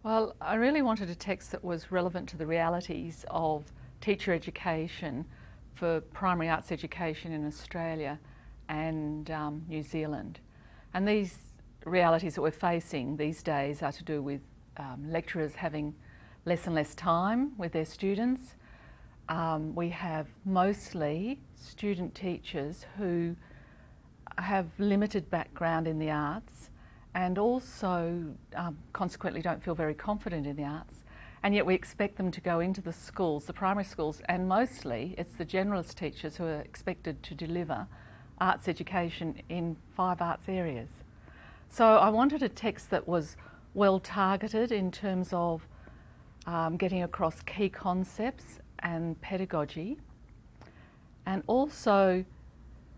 Well, I really wanted a text that was relevant to the realities of teacher education for primary arts education in Australia and New Zealand. And these realities that we're facing these days are to do with lecturers having less and less time with their students. We have mostly student teachers who have limited background in the arts and also consequently don't feel very confident in the arts, and yet we expect them to go into the schools, the primary schools, and mostly it's the generalist teachers who are expected to deliver arts education in 5 arts areas. So I wanted a text that was well targeted in terms of getting across key concepts and pedagogy, and also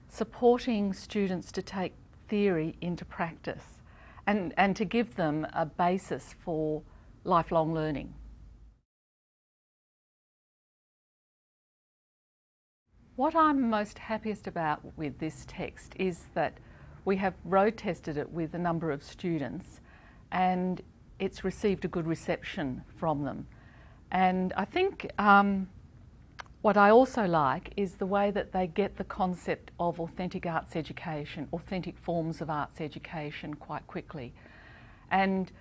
supporting students to take theory into practice and to give them a basis for lifelong learning. What I'm most happiest about with this text is that we have road tested it with a number of students and it's received a good reception from them. And I think what I also like is the way that they get the concept of authentic arts education, authentic forms of arts education quite quickly. And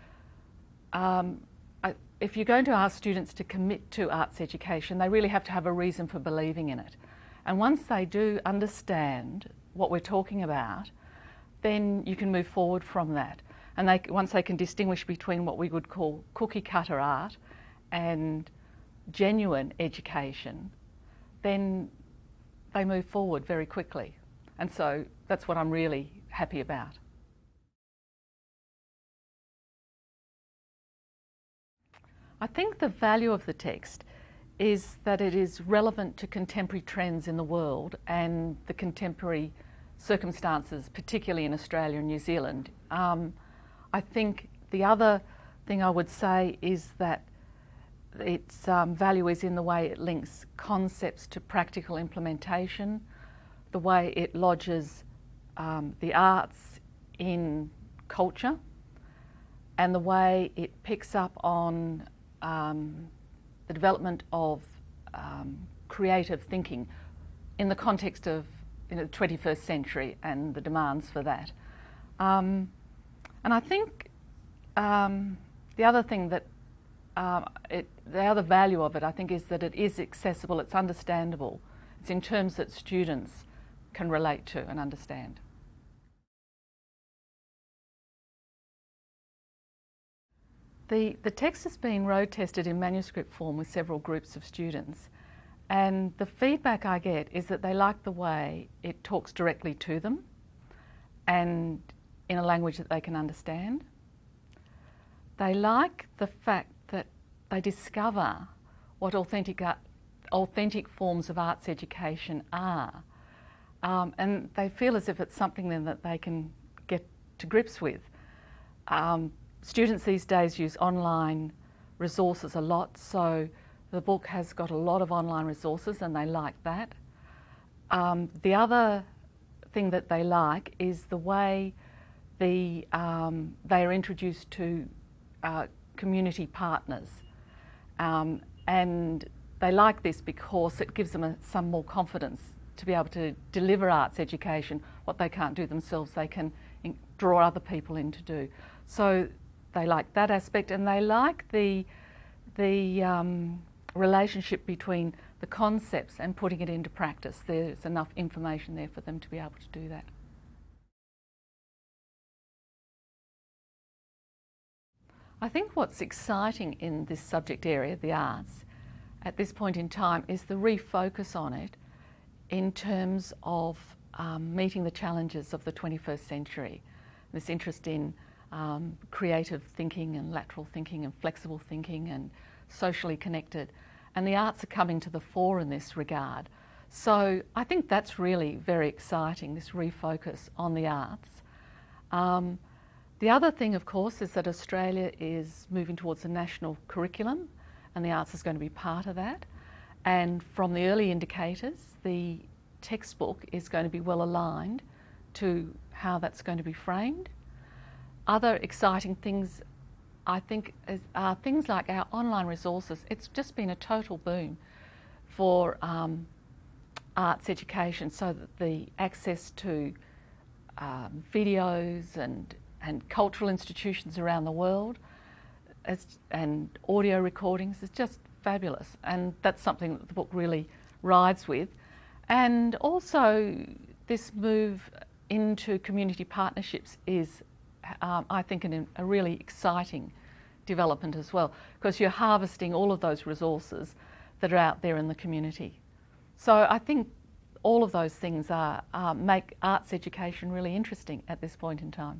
if you're going to ask students to commit to arts education, they really have to have a reason for believing in it. And once they do understand what we're talking about, then you can move forward from that. And once they can distinguish between what we would call cookie cutter art and genuine education, then they move forward very quickly. And so that's what I'm really happy about. I think the value of the text is that it is relevant to contemporary trends in the world and the contemporary circumstances, particularly in Australia and New Zealand. I think the other thing I would say is that its value is in the way it links concepts to practical implementation, the way it lodges the arts in culture, and the way it picks up on the development of creative thinking in the context of the 21st century and the demands for that. And I think the other thing that the other value of it, I think, is that it is accessible, it's understandable. It's in terms that students can relate to and understand. The text has been road tested in manuscript form with several groups of students, and the feedback I get is that they like the way it talks directly to them and in a language that they can understand. They like the fact that they discover what authentic forms of arts education are, and they feel as if it's something then that they can get to grips with. Students these days use online resources a lot, so the book has got a lot of online resources and they like that. The other thing that they like is the way they are introduced to community partners, and they like this because it gives them some more confidence to be able to deliver arts education. What they can't do themselves, they can draw other people in to do. So they like that aspect, and they like the relationship between the concepts and putting it into practice. There's enough information there for them to be able to do that. I think what's exciting in this subject area, the arts, at this point in time is the refocus on it in terms of meeting the challenges of the 21st century. This interest in creative thinking and lateral thinking and flexible thinking and socially connected. And the arts are coming to the fore in this regard. So I think that's really very exciting, this refocus on the arts. The other thing, of course, is that Australia is moving towards a national curriculum, and the arts is going to be part of that. And from the early indicators, the textbook is going to be well aligned to how that's going to be framed. Other exciting things I think are things like our online resources. It's just been a total boom for arts education, so that the access to videos and cultural institutions around the world and audio recordings is just fabulous, and that's something that the book really rides with. And also this move into community partnerships is I think a really exciting development as well, because you're harvesting all of those resources that are out there in the community. So I think all of those things make arts education really interesting at this point in time.